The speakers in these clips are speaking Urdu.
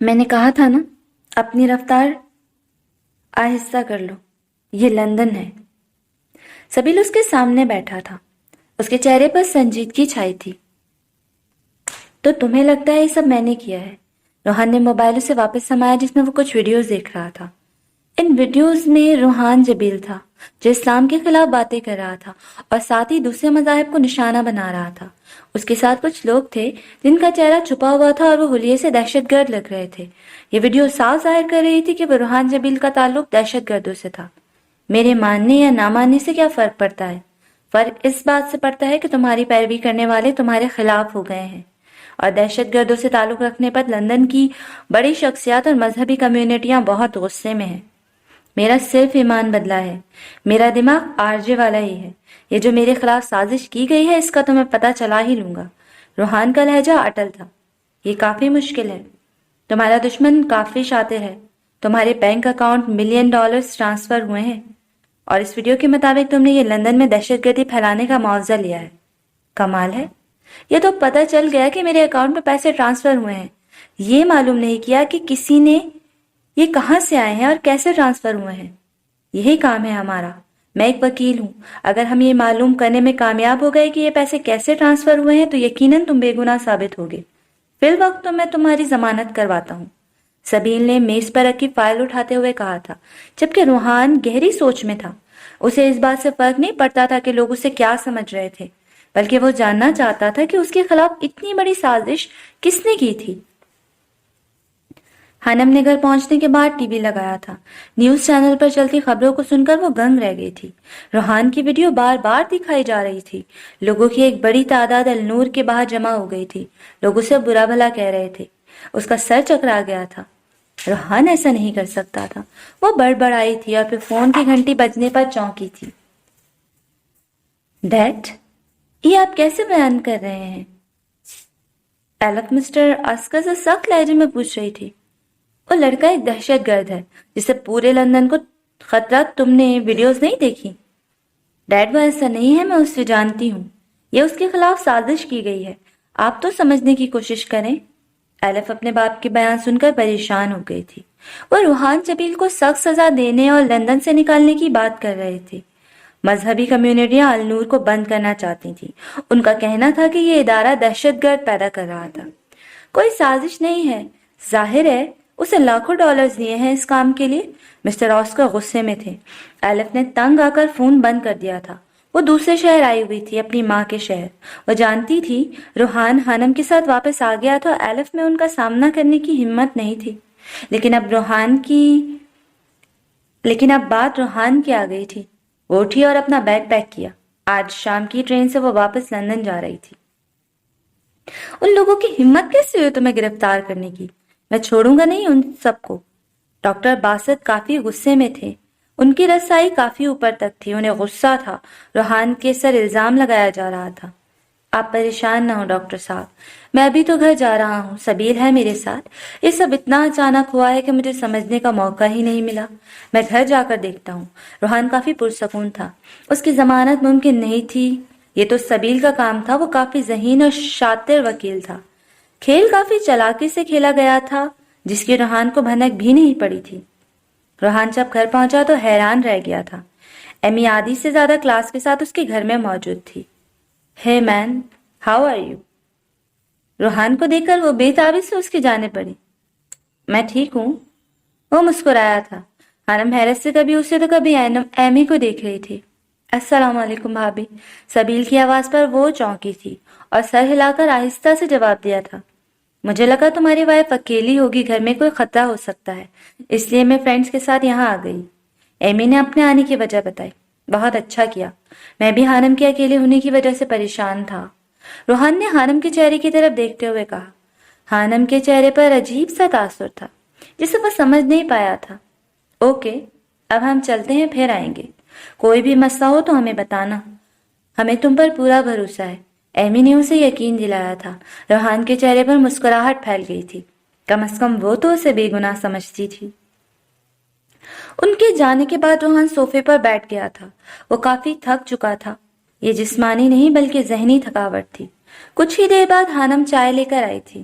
میں نے کہا تھا نا، اپنی رفتار آہستہ کر لو، یہ لندن ہے۔ سبیل اس کے سامنے بیٹھا تھا، اس کے چہرے پر سنجیدگی چھائی تھی۔ تو تمہیں لگتا ہے یہ سب میں نے کیا ہے؟ روحان نے موبائل اسے واپس سمایا جس میں وہ کچھ ویڈیوز دیکھ رہا تھا۔ ان ویڈیوز میں روحان جبیل تھا جو اسلام کے خلاف باتیں کر رہا تھا اور ساتھ ہی دوسرے مذاہب کو نشانہ بنا رہا تھا۔ اس کے ساتھ کچھ لوگ تھے جن کا چہرہ چھپا ہوا تھا اور وہ حلیے سے دہشت گرد لگ رہے تھے۔ یہ ویڈیو صاف ظاہر کر رہی تھی کہ وہ روحان جبیل کا تعلق دہشت گردوں سے تھا۔ میرے ماننے یا نہ ماننے سے کیا فرق پڑتا ہے؟ فرق اس بات سے پڑتا ہے کہ تمہاری پیروی کرنے والے تمہارے خلاف ہو گئے ہیں، اور دہشت گردوں سے تعلق رکھنے پر لندن کی بڑی شخصیات اور مذہبی کمیونٹیاں بہت غصے میں ہیں۔ میرا صرف ایمان بدلا ہے، میرا دماغ آرجے والا ہی ہے۔ یہ جو میرے خلاف سازش کی گئی ہے اس کا تو میں پتہ چلا ہی لوں گا۔ روحان کا لہجہ اٹل تھا۔ یہ کافی مشکل ہے، تمہارا دشمن کافی شاطر ہے، تمہارے bank account million dollars transfer ہوئے ہیں، اور اس ویڈیو کے مطابق تم نے یہ لندن میں دہشت گردی پھیلانے کا معاوضہ لیا ہے۔ کمال ہے، یہ تو پتہ چل گیا کہ میرے اکاؤنٹ میں پیسے ٹرانسفر ہوئے ہیں، یہ معلوم نہیں کیا کہ کسی نے یہ کہاں سے آئے ہیں اور کیسے ٹرانسفر ہوئے ہیں۔ یہی کام ہے ہمارا۔ میں ایک وکیل ہوں، اگر ہم یہ معلوم کرنے میں کامیاب ہو گئے کہ یہ پیسے کیسے ٹرانسفر ہوئے ہیں تو یقیناً تم بے گناہ ثابت ہوگے۔ فی الوقت تو میں تمہاری ضمانت کرواتا ہوں، سبیل نے میز پر رکھی فائل اٹھاتے ہوئے کہا تھا، جبکہ روحان گہری سوچ میں تھا۔ اسے اس بات سے فرق نہیں پڑتا تھا کہ لوگ اسے کیا سمجھ رہے تھے، بلکہ وہ جاننا چاہتا تھا کہ اس کے خلاف اتنی بڑی سازش کس نے کی تھی۔ حنم نے گھر پہنچنے کے بعد ٹی وی لگایا تھا۔ نیوز چینل پر چلتی خبروں کو سن کر وہ دنگ رہ گئی تھی۔ روحان کی ویڈیو بار بار دکھائی جا رہی تھی۔ لوگوں کی ایک بڑی تعداد النور کے باہر جمع ہو گئی تھی۔ لوگ اسے برا بھلا کہہ رہے تھے۔ اس کا سر چکرا گیا تھا۔ روحان ایسا نہیں کر سکتا تھا۔ وہ بڑبڑائی تھی اور پھر فون کی گھنٹی بجنے پر چونکی تھی۔ ڈیڈ، یہ آپ کیسے بیان کر رہے ہیں؟ ایلف مسٹر آسکر سے سخت لہجے میں پوچھ رہی تھی۔ وہ لڑکا ایک دہشت گرد ہے جسے پورے لندن کو خطرہ۔ تم نے ویڈیوز نہیں دیکھی؟ ڈیڈ، وہ ایسا نہیں ہے، میں اس سے جانتی ہوں۔ یہ اس کے خلاف سازش کی گئی ہے، آپ تو سمجھنے کی کوشش کریں۔ ایلف اپنے باپ کے بیان سن کر پریشان ہو گئی تھی۔ وہ روحان جبیل کو سخت سزا دینے اور لندن سے نکالنے کی بات کر رہے تھے۔ مذہبی کمیونٹیاں النور کو بند کرنا چاہتی تھیں۔ ان کا کہنا تھا کہ یہ ادارہ دہشت گرد پیدا کر رہا تھا۔ کوئی سازش نہیں ہے، ظاہر ہے اسے لاکھوں ڈالرز دیے ہیں اس کام کے لیے۔ مسٹر آسکر غصے میں تھے۔ ایلف نے تنگ آ کر فون بند کر دیا تھا۔ وہ دوسرے شہر آئی ہوئی تھی، اپنی ماں کے شہر۔ وہ جانتی تھی روحان حنم کے ساتھ واپس آ گیا تو ایلف میں ان کا سامنا کرنے کی ہمت نہیں تھی، لیکن اب بات روحان کی آ گئی تھی۔ وہ اٹھی اور اپنا بیگ پیک کیا۔ آج شام کی ٹرین سے وہ واپس لندن جا رہی تھی۔ ان لوگوں کی ہمت کیسے ہوئی تمہیں گرفتار کرنے کی؟ میں چھوڑوں گا نہیں ان سب کو۔ ڈاکٹر باسط کافی غصے میں تھے۔ ان کی رسائی کافی اوپر تک تھی۔ انہیں غصہ تھا، روحان کے سر الزام لگایا جا رہا تھا۔ آپ پریشان نہ ہو ڈاکٹر صاحب، میں ابھی تو گھر جا رہا ہوں، سبیل ہے میرے ساتھ۔ یہ سب اتنا اچانک ہوا ہے کہ مجھے سمجھنے کا موقع ہی نہیں ملا۔ میں گھر جا کر دیکھتا ہوں۔ روحان کافی پرسکون تھا۔ اس کی ضمانت ممکن نہیں تھی، یہ تو سبیل کا کام تھا۔ وہ کافی ذہین اور شاطر وکیل تھا۔ کھیل کافی چلاکی سے کھیلا گیا تھا، جس کی روحان کو بھنک بھی نہیں پڑی تھی۔ روحان جب گھر پہنچا تو حیران رہ گیا تھا۔ ایمی آدھی سے زیادہ کلاس کے ساتھ اس کے گھر میں موجود تھی۔ ہے مین، ہاؤ آر یو؟ روحان کو دیکھ کر وہ بے تابی سے اس کی جانب بڑھی۔ میں ٹھیک ہوں، وہ مسکرایا تھا۔ حنم حیرت سے کبھی اسے تو کبھی ایمی کو دیکھ رہی تھی۔ السلام علیکم بھابی، سبیل کی آواز پر وہ چونکی تھی اور سر ہلا کر آہستہ سے جواب دیا تھا۔ مجھے لگا تمہاری وائف اکیلی ہوگی، گھر میں کوئی خطرہ ہو سکتا ہے، اس لیے میں فرینڈز کے ساتھ یہاں آ گئی۔ ایمی نے اپنے آنے کی وجہ بتائی۔ بہت اچھا کیا، میں بھی حنم کے اکیلے ہونے کی وجہ سے پریشان تھا۔ روحان نے حنم کے چہرے کی طرف دیکھتے ہوئے کہا۔ حنم کے چہرے پر عجیب سا تاثر تھا جسے وہ سمجھ نہیں پایا تھا۔ اوکے، اب ہم چلتے ہیں، پھر آئیں گے۔ کوئی بھی مسئلہ ہو تو ہمیں بتانا، ہمیں تم پر پورا بھروسہ ہے۔ ایمی نے اسے یقین دلایا تھا۔ روحان کے چہرے پر مسکراہٹ پھیل گئی تھی۔ کم از کم وہ تو اسے بے گناہ سمجھتی تھی۔ ان کے جانے کے بعد روحان صوفے پر بیٹھ گیا تھا۔ وہ کافی تھک چکا تھا۔ یہ جسمانی نہیں بلکہ ذہنی تھکاوٹ تھی۔ کچھ ہی دیر بعد حنم چائے لے کر آئی تھی۔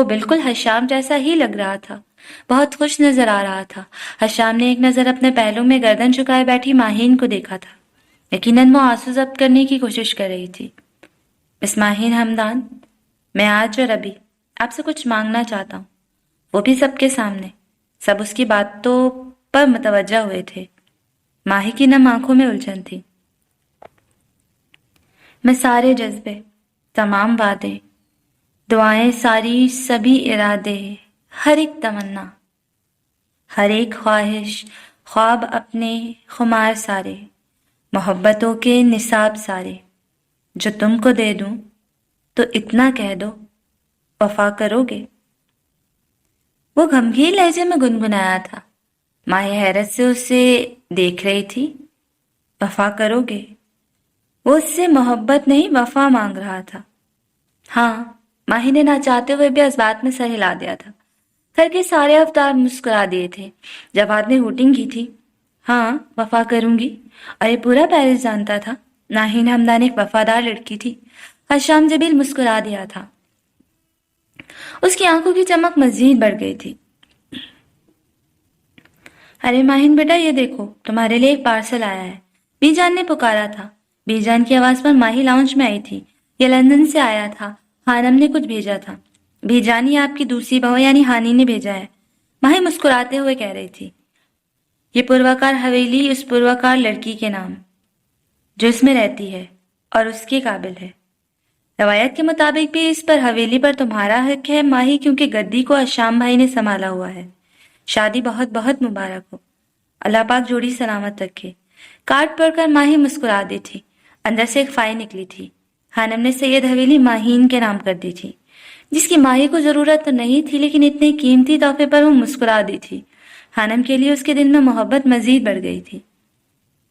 وہ بالکل حشام جیسا ہی لگ رہا تھا، بہت خوش نظر آ رہا تھا۔ حشام نے ایک نظر اپنے پہلو میں گردن جھکائے بیٹھی ماہین کو دیکھا تھا۔ یقیناً وہ آنسو ضبط کرنے کی کوشش کر رہی تھی۔ مس ماہین ہمدان، میں آج اور ابھی آپ سے کچھ مانگنا چاہتا ہوں، وہ بھی سب کے سامنے۔ سب اس کی باتوں پر متوجہ ہوئے تھے۔ ماہی کی نم آنکھوں میں الجھن تھی۔ میں سارے جذبے، تمام وعدے، دعائیں، سبھی ارادے، ہر ایک تمنا، ہر ایک خواہش، خواب اپنے، خمار سارے، محبتوں کے نصاب سارے، جو تم کو دے دوں تو اتنا کہہ دو، وفا کرو گے؟ وہ گمگین لہجے میں گنگنایا تھا۔ ماہی حیرت سے اسے دیکھ رہی تھی۔ وفا کرو گے؟ وہ اس سے محبت نہیں وفا مانگ رہا تھا۔ ہاں، ماہی نے نہ چاہتے ہوئے بھی اس بات میں سر ہلا دیا تھا۔ گھر کے سارے افراد مسکرا دیے تھے۔ جواد نے ہوٹنگ کی تھی، ہاں وفا کروں گی، اور یہ پورا پیرس جانتا تھا۔ ناہین ہمدان ایک وفادار لڑکی تھی۔ حشام جبیل مسکرا دیا تھا۔ اس کی آنکھوں کی چمک مزید بڑھ گئی تھی۔ ارے ماہین بیٹا، یہ دیکھو تمہارے لیے ایک پارسل آیا ہے، بی جان نے پکارا تھا۔ بی جان کی آواز پر ماہی لاؤنج میں آئی تھی۔ یہ لندن سے آیا تھا، خانم نے کچھ بھیجا تھا۔ بی جان ہی آپ کی دوسری بہو یعنی ہانی نے بھیجا ہے، ماہی مسکراتے ہوئے کہہ رہی تھی۔ یہ پروکار حویلی اس پروکار لڑکی کے نام جو اس میں رہتی ہے اور اس کے قابل ہے۔ روایت کے مطابق بھی اس پر حویلی پر تمہارا حق ہے ماہی، کیونکہ گدی کو حشام بھائی نے سنبھالا ہوا ہے۔ شادی بہت بہت مبارک ہو، اللہ پاک جوڑی سلامت رکھے۔ کارڈ پڑھ کر ماہی مسکرا دی تھی۔ اندر سے ایک فائل نکلی تھی۔ خانم نے سید حویلی ماہین کے نام کر دی تھی، جس کی ماہی کو ضرورت تو نہیں تھی، لیکن اتنے قیمتی تحفے پر وہ مسکرا دی تھی۔ خانم کے لیے اس کے دل میں محبت مزید بڑھ گئی تھی۔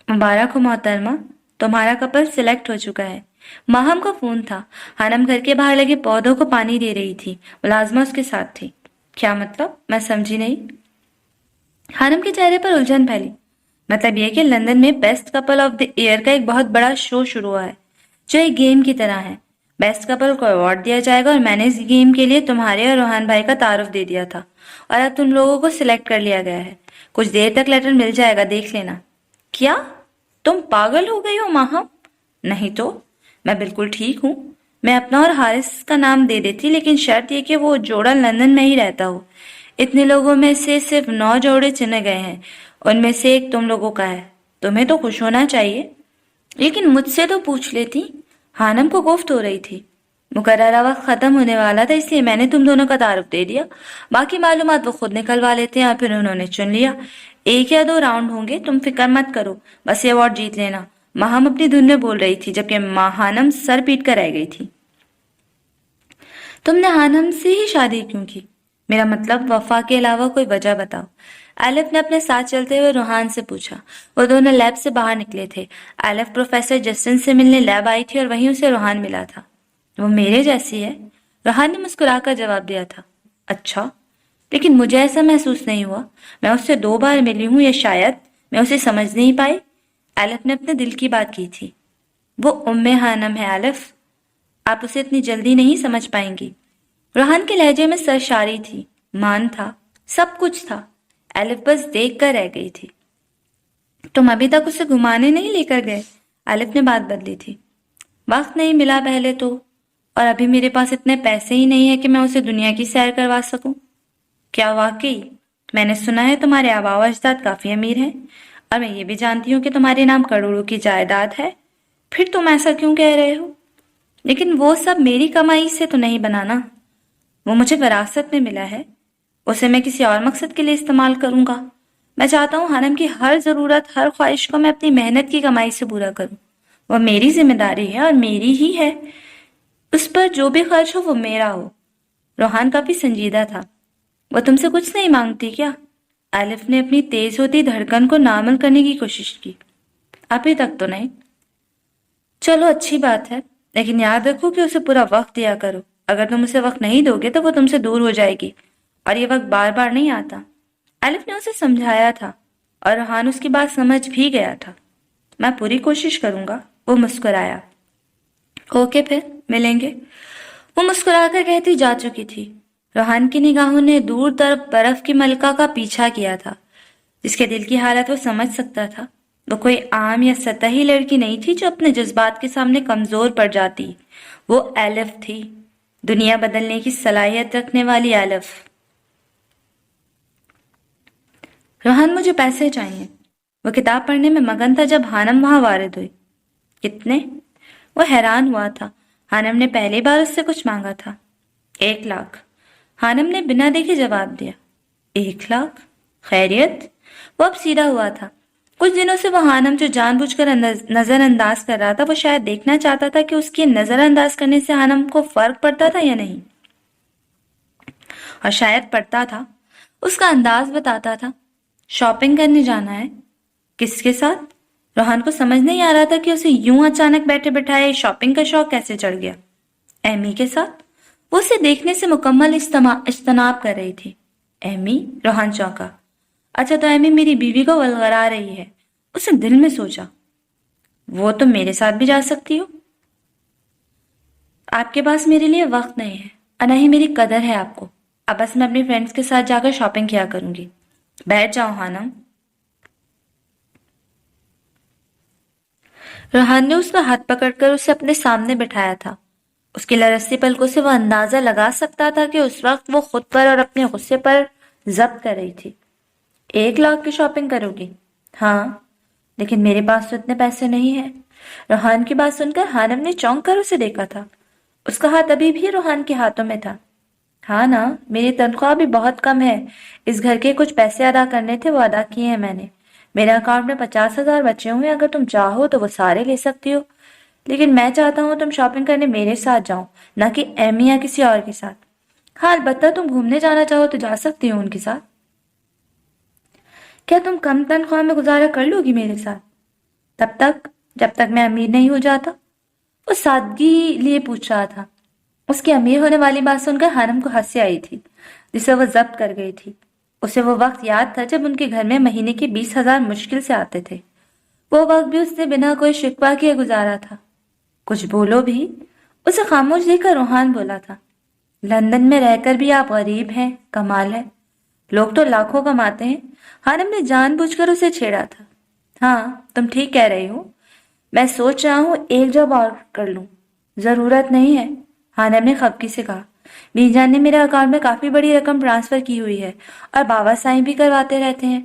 مبارک ہو محترمہ، تمہارا کپل سلیکٹ ہو چکا ہے۔ ماہم کا فون تھا۔ خانم گھر کے باہر لگے پودوں کو پانی دے رہی تھی۔ ملازمہ اس کے ساتھ تھی۔ کیا مطلب؟ میں سمجھی نہیں۔ خانم کے چہرے پر الجھن پھیلی۔ مطلب یہ کہ لندن میں best couple of the year کا ایک بہت بڑا شو شروع ہوا ہے، جو ایک گیم کی طرح ہے۔ بیسٹ کپل کو ایوارڈ دیا جائے گا، اور میں نے اس گیم کے لیے تمہارے اور روحان بھائی کا تعارف دے دیا تھا، اور اب تم لوگوں کو سلیکٹ کر لیا گیا ہے۔ کچھ دیر تک لیٹر مل جائے گا، دیکھ لینا۔ کیا تم پاگل ہو گئی ہو ماہم؟ نہیں تو، میں بالکل ٹھیک ہوں۔ میں اپنا اور حارث کا نام دے دیتی، لیکن شرط یہ کہ وہ جوڑا لندن میں ہی رہتا ہو۔ اتنے لوگوں میں سے صرف 9 جوڑے چنے گئے ہیں، ان میں سے ایک تم لوگوں کا ہے۔ تمہیں تو خوش ہونا چاہیے، لیکن مجھ سے تو پوچھ لیتی۔ خانم کو گفت ہو رہی تھی۔ مقررہ وقت ختم ہونے والا تھا، اس لیے میں نے تم دونوں کا تعارف دے دیا۔ باقی معلومات وہ خود نکلوا لیتے ہیں، اور پھر انہوں نے چن لیا۔ 1 یا 2 راؤنڈ ہوں گے، تم فکر مت کرو، بس یہ ایوارڈ جیت لینا۔ ماہم اپنی دھن میں بول رہی تھی، جبکہ خانم سر پیٹ کر رہ گئی تھی۔ تم نے خانم سے ہی شادی کیوں کی؟ میرا مطلب وفا کے علاوہ کوئی وجہ بتاؤ۔ الف نے اپنے ساتھ چلتے ہوئے روحان سے پوچھا۔ وہ دونوں لیب سے باہر نکلے تھے۔ الف پروفیسر جسٹن سے ملنے لیب آئی تھی، اور وہیں اسے روحان ملا تھا۔ وہ میرے جیسی ہے، روحان نے مسکرا کر جواب دیا تھا۔ اچھا، لیکن مجھے ایسا محسوس نہیں ہوا۔ میں اس سے 2 بار ملی ہوں، یا شاید میں اسے سمجھ نہیں پائی۔ الف نے اپنے دل کی بات کی تھی۔ وہ خانم ہے الف، آپ اسے اتنی جلدی نہیں سمجھ پائیں گی۔ روحان کے لہجے میں سرشاری تھی، مان تھا، سب کچھ تھا۔ الف بس دیکھ کر رہ گئی تھی۔ تم ابھی تک اسے گھمانے نہیں لے کر گئے؟ الف نے بات بدلی تھی۔ وقت نہیں ملا پہلے تو، اور ابھی میرے پاس اتنے پیسے ہی نہیں ہے کہ میں اسے دنیا کی سیر کروا سکوں۔ کیا واقعی؟ میں نے سنا ہے تمہارے آباء و اجداد کافی امیر ہیں، اور میں یہ بھی جانتی ہوں کہ تمہارے نام کروڑوں کی جائیداد ہے۔ پھر تم ایسا کیوں کہہ رہے ہو؟ لیکن وہ سب میری کمائی سے تو نہیں بنانا، وہ مجھے وراثت میں ملا ہے، اسے میں کسی اور مقصد کے لیے استعمال کروں گا۔ میں چاہتا ہوں خانم کی ہر ضرورت، ہر خواہش کو میں اپنی محنت کی کمائی سے پورا کروں۔ وہ میری ذمہ داری ہے، اور میری ہی ہے۔ اس پر جو بھی خرچ ہو وہ میرا ہو۔ روحان کافی سنجیدہ تھا۔ وہ تم سے کچھ نہیں مانگتی کیا؟ الف نے اپنی تیز ہوتی دھڑکن کو نارمل کرنے کی کوشش کی۔ ابھی تک تو نہیں۔ چلو اچھی بات ہے، لیکن یاد رکھو کہ اسے پورا وقت دیا کرو۔ اگر تم اسے وقت نہیں دو گے تو وہ تم سے دور ہو جائے گی، اور یہ وقت بار بار نہیں آتا۔ الف نے اسے سمجھایا تھا، اور روحان اس کی بات سمجھ بھی گیا تھا۔ میں پوری کوشش کروں گا، وہ مسکرایا۔ اوکے، پھر ملیں گے، وہ مسکرا کر کہتی جا چکی تھی۔ روحان کی نگاہوں نے دور طرف برف کی ملکہ کا پیچھا کیا تھا، جس کے دل کی حالت وہ سمجھ سکتا تھا۔ وہ کوئی عام یا سطحی لڑکی نہیں تھی جو اپنے جذبات کے سامنے کمزور پڑ جاتی۔ وہ ایلف تھی، دنیا بدلنے کی صلاحیت رکھنے والی ایلف۔ روحان، مجھے پیسے چاہیے۔ وہ کتاب پڑھنے میں مگن تھا جب ہانم وہاں وارد ہوئی۔ کتنے؟ وہ حیران ہوا تھا۔ ہانم نے پہلی بار اس سے کچھ مانگا تھا۔ 1 لاکھ۔ ہانم نے بنا دیکھے جواب دیا۔ 1 لاکھ؟ خیریت؟ وہ اب سیدھا ہوا تھا۔ کچھ دنوں سے وہ ہانم جو جان بوجھ کر نظر انداز کر رہا تھا، وہ شاید دیکھنا چاہتا تھا کہ اس کی نظر انداز کرنے سے ہانم کو فرق پڑتا تھا یا نہیں، اور شاید پڑتا تھا۔ اس کا انداز بتاتا تھا۔ شاپنگ کرنے جانا ہے؟ کس کے ساتھ؟ روحان کو سمجھ نہیں آ رہا تھا کہ اسے یوں اچانک بیٹھے بٹھائے شاپنگ کا شوق کیسے چڑھ گیا۔ ایمی کے ساتھ؟ وہ اسے دیکھنے سے مکمل اجتناب کر رہی تھی۔ ایمی؟ روحان چونکا۔ اچھا، تو ایمی میری بیوی کو ولغرا رہی ہے۔ اس نے دل میں سوچا، وہ تو میرے ساتھ بھی جا سکتی ہو۔ آپ کے پاس میرے لیے وقت نہیں ہے اور نہ ہی میری قدر ہے آپ کو۔ اب بس میں اپنی فرینڈز کے ساتھ جا کر شاپنگ کیا کروں گی۔ بیٹھ جاؤ ہانم۔ روحان نے اس کا ہاتھ پکڑ کر اسے اپنے سامنے بٹھایا تھا۔ اس کی لرزتی پلکوں سے وہ اندازہ لگا سکتا تھا کہ اس وقت وہ خود پر اور اپنے غصے پر ضبط کر رہی تھی۔ 1 لاکھ کی شاپنگ کرو گی؟ ہاں، لیکن میرے پاس تو اتنے پیسے نہیں ہیں۔ روحان کی بات سن کر ہانم نے چونک کر اسے دیکھا تھا۔ اس کا ہاتھ ابھی بھی روحان کے ہاتھوں میں تھا۔ ہاں نا، میری تنخواہ بھی بہت کم ہے۔ اس گھر کے کچھ پیسے ادا کرنے تھے، وہ ادا کیے ہیں میں نے۔ میرے اکاؤنٹ میں 50,000 بچے ہوئے، اگر تم چاہو تو وہ سارے لے سکتی ہو، لیکن میں چاہتا ہوں تم شاپنگ کرنے میرے ساتھ جاؤ، نہ کہ ایمی یا کسی اور کے ساتھ۔ ہاں، البتہ تم گھومنے جانا چاہو تو جا سکتی ہو ان کے ساتھ۔ کیا تم کم تنخواہ میں گزارا کر لو گی میرے ساتھ؟ تب تک جب تک میں امیر نہیں ہو جاتا؟ وہ سادگی لیے پوچھ رہا تھا۔ اس کی امیر ہونے والی بات سن کر ہانم کو ہنسی آئی تھی، جسے وہ ضبط کر گئی تھی۔ اسے وہ وقت یاد تھا جب ان کے گھر میں مہینے کے 20,000 مشکل سے آتے تھے۔ وہ وقت بھی اس نے بنا کوئی شکوہ کیے گزارا تھا۔ کچھ بولو بھی؟ اسے خاموش دیکھ کر روحان بولا تھا۔ لندن میں رہ کر بھی آپ غریب ہیں، کمال ہے۔ لوگ تو لاکھوں کماتے ہیں۔ ہانم نے جان بوجھ کر اسے چھیڑا تھا۔ ہاں، تم ٹھیک کہہ رہی ہو۔ میں سوچ رہا ہوں ایک جاب اور کر لوں۔ ضرورت نہیں ہے، ہانم نے خفگی سے کہا۔ مین جان نے میرے اکاؤنٹ میں کافی بڑی رقم ٹرانسفر کی ہوئی ہے اور بابا سائن بھی کرواتے رہتے ہیں۔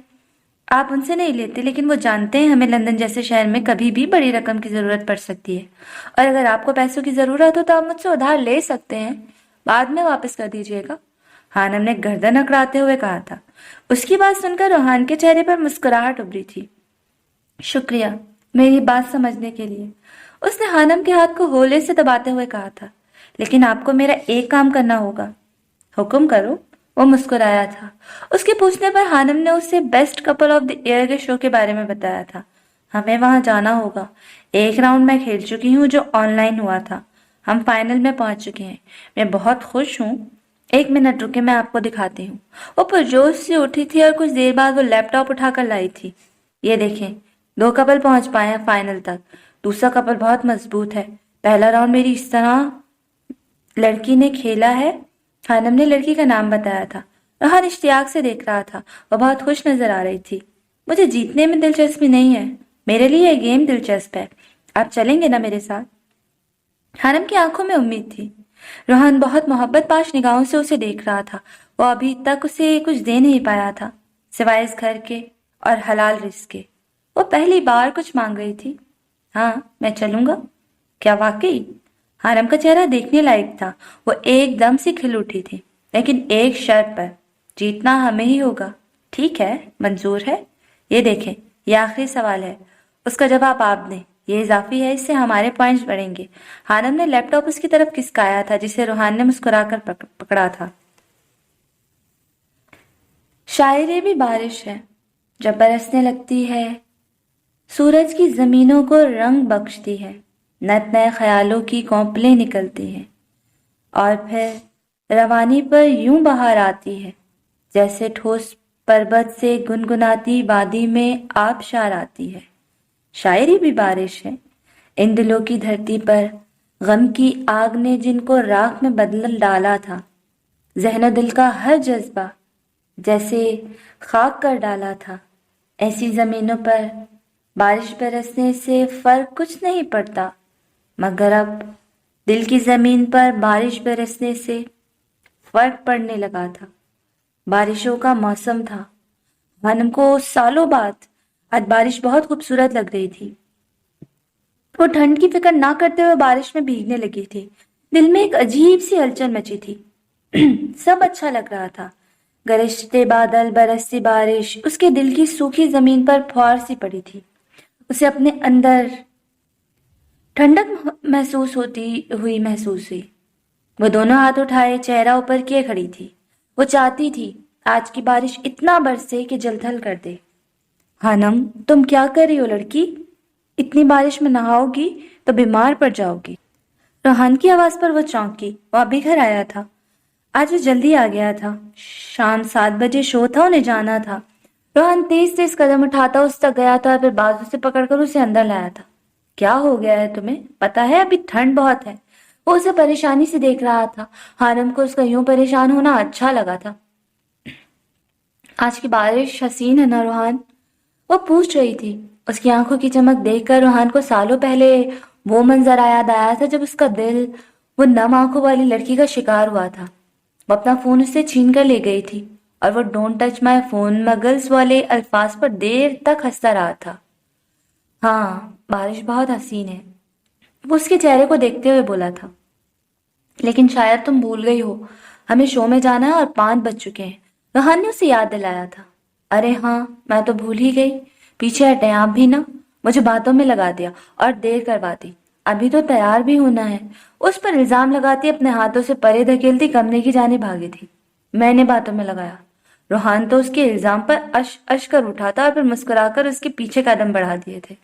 آپ ان سے نہیں لیتے، لیکن وہ جانتے ہیں ہمیں لندن جیسے شہر میں کبھی بھی بڑی رقم کی ضرورت پڑ سکتی ہے، اور اگر آپ کو پیسوں کی ضرورت ہو تو آپ مجھ سے ادھار لے سکتے ہیں، بعد میں واپس کر دیجیے گا۔ ہانم نے گردن اکڑاتے ہوئے کہا تھا۔ اس کی بات سن کر روحان کے چہرے پر مسکراہٹ ابھری تھی۔ شکریہ میری بات سمجھنے کے لیے، اس نے ہانم کے ہاتھ کو ہولے سے دباتے ہوئے کہا تھا۔ لیکن آپ کو میرا ایک کام کرنا ہوگا۔ حکم کرو، وہ مسکرایا تھا۔ اس کے پوچھنے پر ہانم نے اسے best couple of the year کے شو کے بارے میں بتایا تھا۔ ہمیں وہاں جانا ہوگا۔ ایک راؤنڈ میں کھیل چکی ہوں جو آن لائن ہوا تھا۔ ہم فائنل میں پہنچ چکے ہیں۔ میں بہت خوش ہوں۔ 1 منٹ رکے، میں آپ کو دکھاتی ہوں۔ وہ پرجوش سے اٹھی تھی اور کچھ دیر بعد وہ لیپ ٹاپ اٹھا کر لائی تھی۔ یہ دیکھیں، 2 کپل پہنچ پائے ہیں فائنل تک۔ دوسرا کپل بہت مضبوط ہے۔ پہلا راؤنڈ میری اس طرح لڑکی نے کھیلا ہے۔ ہانم نے لڑکی کا نام بتایا تھا۔ روحان اشتیاق سے دیکھ رہا تھا۔ وہ بہت خوش نظر آ رہی تھی۔ مجھے جیتنے میں دلچسپی نہیں ہے، میرے لیے یہ گیم دلچسپ ہے۔ آپ چلیں گے نا میرے ساتھ؟ ہانم کی آنکھوں میں امید تھی۔ روحان بہت محبت پاش نگاہوں سے اسے دیکھ رہا تھا۔ وہ ابھی تک اسے کچھ دے نہیں پایا تھا سوائے اس گھر کے اور حلال رزق کے۔ وہ پہلی بار کچھ مانگ رہی تھی۔ ہاں، میں چلوں گا۔ کیا واقعی؟ ہانم کا چہرہ دیکھنے لائق تھا۔ وہ ایک دم سے کھل اٹھی تھی، لیکن ایک شرط پر۔ جیتنا ہمیں ہی ہوگا۔ ٹھیک ہے، منظور ہے۔ یہ دیکھیں، یہ آخری سوال ہے، اس کا جواب آپ دیں۔ یہ اضافی ہے، اس سے ہمارے پوائنٹس بڑھیں گے۔ ہانم نے لیپ ٹاپ اس کی طرف کھسکایا تھا، جسے روحان نے مسکرا کر پکڑا تھا۔ شاعری بھی بارش ہے جب برسنے لگتی ہے، سورج کی زمینوں کو رنگ بخشتی ہے، نت نئے خیالوں کی کونپلیں نکلتی ہیں، اور پھر روانی پر یوں بہار آتی ہے جیسے ٹھوس پربت سے گنگناتی وادی میں آبشار آتی ہے۔ شاعری بھی بارش ہے، ان دلوں کی دھرتی پر غم کی آگ نے جن کو راکھ میں بدل ڈالا تھا، ذہن و دل کا ہر جذبہ جیسے خاک کر ڈالا تھا۔ ایسی زمینوں پر بارش برسنے سے فرق کچھ نہیں پڑتا، مگر اب دل کی زمین پر بارش برسنے سے فرق پڑنے لگا تھا۔ بارشوں کا موسم تھا۔ خانم کو سالوں بعد آج بارش بہت خوبصورت لگ رہی تھی۔ وہ ٹھنڈ کی فکر نہ کرتے ہوئے بارش میں بھیگنے لگی تھی۔ دل میں ایک عجیب سی ہلچل مچی تھی۔ سب اچھا لگ رہا تھا۔ گرجتے بادل، برستی بارش اس کے دل کی سوکھی زمین پر پھوار سی پڑی تھی۔ اسے اپنے اندر ٹھنڈک محسوس ہوئی۔ وہ دونوں ہاتھ اٹھائے چہرہ اوپر کیے کھڑی تھی۔ وہ چاہتی تھی آج کی بارش اتنا برسے کہ جل تھل کر دے۔ خانم، تم کیا کر رہی ہو لڑکی؟ اتنی بارش میں نہاؤ گی تو بیمار پڑ جاؤ گی۔ روحان کی آواز پر وہ چونکی۔ وہ ابھی گھر آیا تھا۔ آج وہ جلدی آ گیا تھا۔ شام 7 بجے شو تھا، انہیں جانا تھا۔ روحان تیز تیز قدم اٹھاتا اس تک گیا تھا، پھر بازو سے پکڑ کر اسے اندر لایا تھا۔ کیا ہو گیا ہے تمہیں؟ پتا ہے ابھی ٹھنڈ بہت ہے۔ وہ اسے پریشانی سے دیکھ رہا تھا۔ خانم کو اس کا یوں پریشان ہونا اچھا لگا تھا۔ آج کی بارش حسین ہے نا روحان؟ وہ پوچھ رہی تھی۔ اس کی آنکھوں کی چمک دیکھ کر روحان کو سالوں پہلے وہ منظر یاد آیا تھا جب اس کا دل وہ نم آنکھوں والی لڑکی کا شکار ہوا تھا۔ وہ اپنا فون اس سے چھین کر لے گئی تھی اور وہ ڈونٹ ٹچ مائی فون مگلز والے الفاظ پر دیر تک ہنستا رہا تھا۔ ہاں، بارش بہت حسین ہے، وہ اس کے چہرے کو دیکھتے ہوئے بولا تھا۔ لیکن شاید تم بھول گئی ہو، ہمیں شو میں جانا ہے اور 5 بج چکے ہیں۔ روحان نے اسے یاد دلایا تھا۔ ارے ہاں، میں تو بھول ہی گئی۔ پیچھے ہٹیں آپ بھی نا، مجھے باتوں میں لگا دیا اور دیر کروا دی۔ ابھی تو تیار بھی ہونا ہے۔ اس پر الزام لگاتی اپنے ہاتھوں سے پرے دھکیلتی کمرے کی جانب بھاگی تھی۔ میں نے باتوں میں لگایا۔ روحان تو اس کے الزام پر اش کر اٹھا تھا اور پھر مسکرا کر اس کے پیچھے قدم بڑھا دیے تھے۔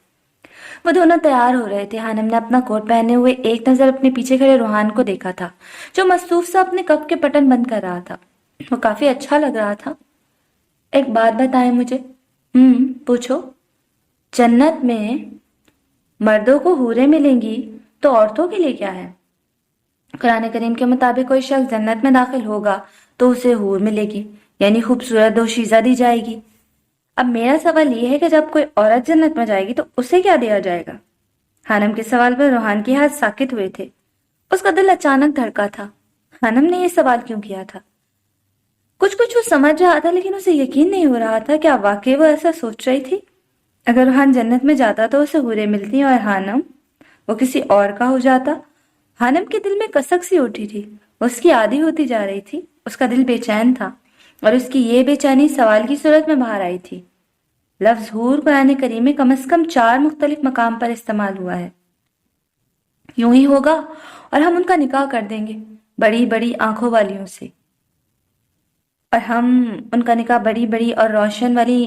وہ دونوں تیار ہو رہے تھے۔ خانم نے اپنا کوٹ پہنے ہوئے ایک نظر اپنے پیچھے کھڑے روحان کو دیکھا تھا، جو مصروف سا اپنے کپ کے بٹن بند کر رہا تھا۔ وہ کافی اچھا لگ رہا تھا۔ ایک بات بتائیں مجھے۔ پوچھو۔ جنت میں مردوں کو حوریں ملیں گی تو عورتوں کے لیے کیا ہے؟ قرآن کریم کے مطابق کوئی شخص جنت میں داخل ہوگا تو اسے حور ملے گی، یعنی خوبصورت دوشیزہ دی جائے گی۔ اب میرا سوال یہ ہے کہ جب کوئی عورت جنت میں جائے گی تو اسے کیا دیا جائے گا؟ خانم کے سوال پر روحان کے ہاتھ ساکت ہوئے تھے۔ اس کا دل اچانک دھڑکا تھا۔ خانم نے یہ سوال کیوں کیا تھا؟ کچھ وہ سمجھ رہا تھا، لیکن اسے یقین نہیں ہو رہا تھا کیا واقعی وہ ایسا سوچ رہی تھی۔ اگر روحان جنت میں جاتا تو اسے حوریں ملتی اور خانم وہ کسی اور کا ہو جاتا۔ خانم کے دل میں کسک سی اٹھی تھی۔ وہ اس کی عادی ہوتی جا رہی تھی۔ اس کا دل بے چین تھا اور اس کی یہ بے چینی سوال کی صورت میں باہر آئی تھی۔ لفظ حور قرآن کریم میں کم از کم 4 مختلف مقام پر استعمال ہوا ہے۔ یوں ہی ہوگا اور ہم ان کا نکاح کر دیں گے بڑی بڑی آنکھوں والیوں سے، اور ہم ان کا نکاح بڑی بڑی اور روشن والی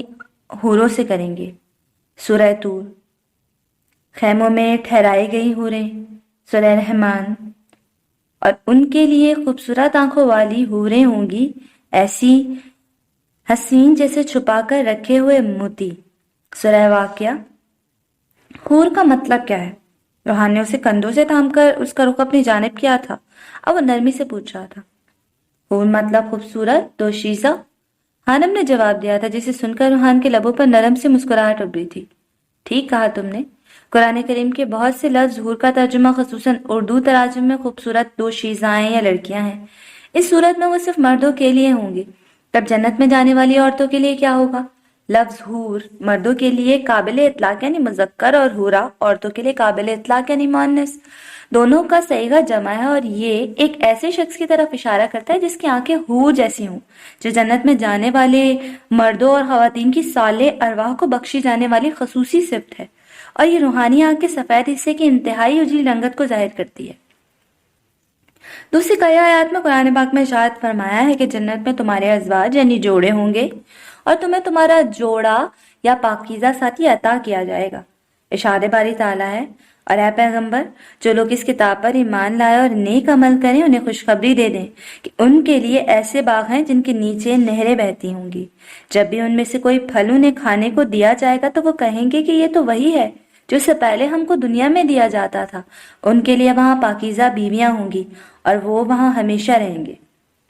حوروں سے کریں گے۔ سورہ طور۔ خیموں میں ٹھہرائی گئی حوریں، سورہ رحمان۔ اور ان کے لیے خوبصورت آنکھوں والی حوریں ہوں گی، ایسی حسین جیسے چھپا کر رکھے ہوئے موتی، سورہ واقعہ۔ حور کا مطلب کیا ہے؟ روحان نے اسے کندھوں سے تھام کر اس کا رخ اپنی جانب کیا تھا۔ اب وہ نرمی سے پوچھ رہا تھا۔ حور مطلب خوبصورت دوشیزہ؟ خانم نے جواب دیا تھا، جسے سن کر روحان کے لبوں پر نرم سی مسکراہٹ ابھری تھی۔ ٹھیک کہا تم نے۔ قرآن کریم کے بہت سے لفظ حور کا ترجمہ خصوصاً اردو تراجم میں خوبصورت دوشیزائیں یا لڑکیاں ہیں۔ اس صورت میں وہ صرف مردوں کے لیے ہوں گی۔ تب جنت میں جانے والی عورتوں کے لیے کیا ہوگا؟ لفظ حور مردوں کے لیے قابل اطلاق یعنی مذکر اور حورا عورتوں کے لیے قابل اطلاق یعنی مؤنث، دونوں کا صیغہ جمع ہے، اور یہ ایک ایسے شخص کی طرف اشارہ کرتا ہے جس کی آنکھیں حور جیسی ہوں، جو جنت میں جانے والے مردوں اور خواتین کی صالح ارواح کو بخشی جانے والی خصوصی صفت ہے، اور یہ روحانی آنکھ کے سفید حصے کی انتہائی اجلی رنگت کو ظاہر کرتی ہے۔ دوسری کئی آیات میں قرآن پاک میں ارشاد فرمایا ہے کہ جنت میں تمہارے ازواج یعنی جوڑے ہوں گے اور تمہیں تمہارا جوڑا یا پاکیزہ ساتھی عطا کیا جائے گا۔ ارشاد باری تعالیٰ ہے، اور اے پیغمبر، جو لوگ اس کتاب پر ایمان لائے اور نیک عمل کریں انہیں خوشخبری دے دیں کہ ان کے لیے ایسے باغ ہیں جن کے نیچے نہریں بہتی ہوں گی۔ جب بھی ان میں سے کوئی پھل انہیں کھانے کو دیا جائے گا تو وہ کہیں گے کہ یہ تو وہی ہے جو اس سے پہلے ہم کو دنیا میں دیا جاتا تھا۔ ان کے لیے وہاں پاکیزہ بیویاں ہوں گی اور وہ وہاں ہمیشہ رہیں گے۔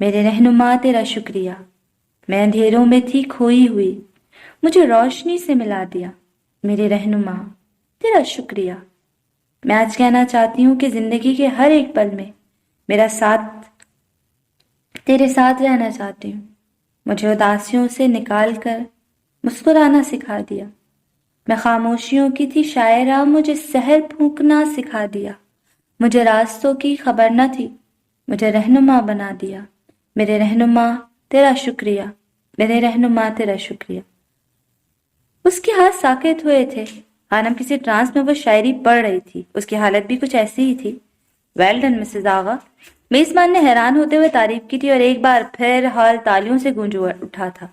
میرے رہنما تیرا شکریہ، میں اندھیروں میں تھی کھوئی ہوئی، مجھے روشنی سے ملا دیا۔ میرے رہنما تیرا شکریہ۔ میں آج کہنا چاہتی ہوں کہ زندگی کے ہر ایک پل میں میرا ساتھ تیرے ساتھ رہنا چاہتی ہوں۔ مجھے اداسیوں سے نکال کر مسکرانا سکھا دیا۔ میں خاموشیوں کی تھی شاعرہ، مجھے سحر پھونکنا سکھا دیا۔ مجھے راستوں کی خبر نہ تھی، مجھے رہنما بنا دیا۔ میرے رہنما تیرا شکریہ، میرے رہنما تیرا شکریہ۔ اس کے ہاتھ ساکت ہوئے تھے۔ خانم کسی ٹرانس میں وہ شاعری پڑھ رہی تھی۔ اس کی حالت بھی کچھ ایسی ہی تھی۔ ویل ڈن مسز آغا، میزبان نے حیران ہوتے ہوئے تعریف کی تھی اور ایک بار پھر ہال تالیوں سے گونج اٹھا تھا۔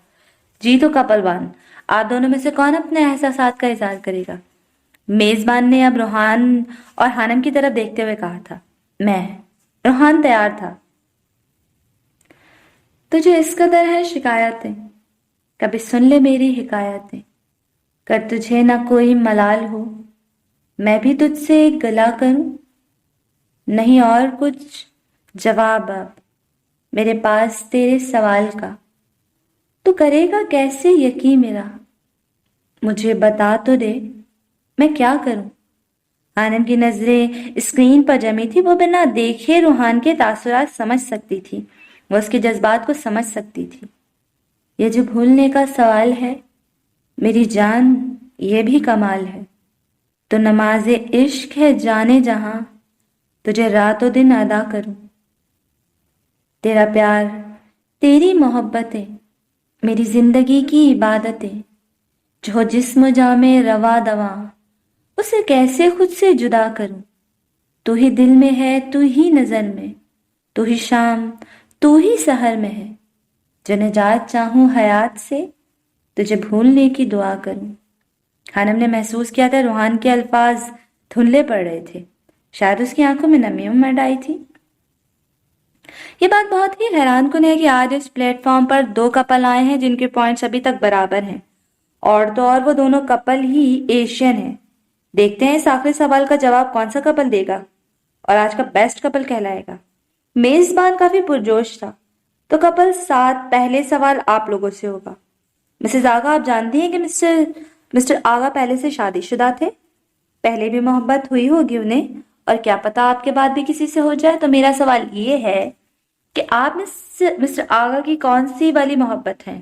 جی تو کپل وان، آپ دونوں میں سے کون اپنے احساسات کا اظہار کرے گا؟ میزبان نے اب روحان اور خانم کی طرف دیکھتے ہوئے کہا تھا۔ میں۔ روحان تیار تھا۔ تجھے اس قدر ہے شکایتیں، کبھی سن لے میری حکایتیں، کر تجھے نہ کوئی ملال ہو، میں بھی تجھ سے ایک گلا کروں، نہیں اور کچھ جواب اب میرے پاس تیرے سوال کا، تو کرے گا کیسے یقین میرا، مجھے بتا تو دے میں کیا کروں۔ خانم کی نظریں اسکرین پر جمی تھی، وہ بنا دیکھے روحان کے تاثرات سمجھ سکتی تھی، وہ اس کے جذبات کو سمجھ سکتی تھی۔ یہ جو بھولنے کا سوال ہے میری جان، یہ بھی کمال ہے، تو نماز عشق ہے جانے جہاں، تجھے رات و دن ادا کروں۔ تیرا پیار، تیری محبتیں، میری زندگی کی عبادتیں، جو جسم جامے روا دواں، اسے کیسے خود سے جدا کروں۔ تو ہی دل میں ہے، تو ہی نظر میں، تو ہی شام، تو ہی سحر میں ہے، جو نجات چاہوں حیات سے، تجھے بھولنے کی دعا کروں۔ خانم نے محسوس کیا تھا روحان کے الفاظ دھندلے پڑ رہے تھے، شاید اس کی آنکھوں میں نمی امڑ آئی تھی۔ یہ بات بہت ہی حیران کن ہے کہ آج اس پلیٹ فارم پر دو کپل آئے ہیں جن کے پوائنٹس ابھی تک برابر ہیں، اور تو اور وہ دونوں کپل ہی ایشین ہیں۔ دیکھتے ہیں اس آخری سوال کا جواب کون سا کپل دے گا اور آج کا بیسٹ کپل کہلائے گا۔ میزبان کافی پرجوش تھا۔ تو کپل 7، پہلے سوال آپ لوگوں سے ہوگا۔ مسز آغا، آپ جانتی ہیں کہ مسٹر آغا پہلے سے شادی شدہ تھے، پہلے بھی محبت ہوئی ہوگی انہیں، اور کیا پتا آپ کے بعد بھی کسی سے ہو جائے۔ تو میرا سوال یہ ہے کہ آپ مسٹر آغا کی کون سی والی محبت ہیں؟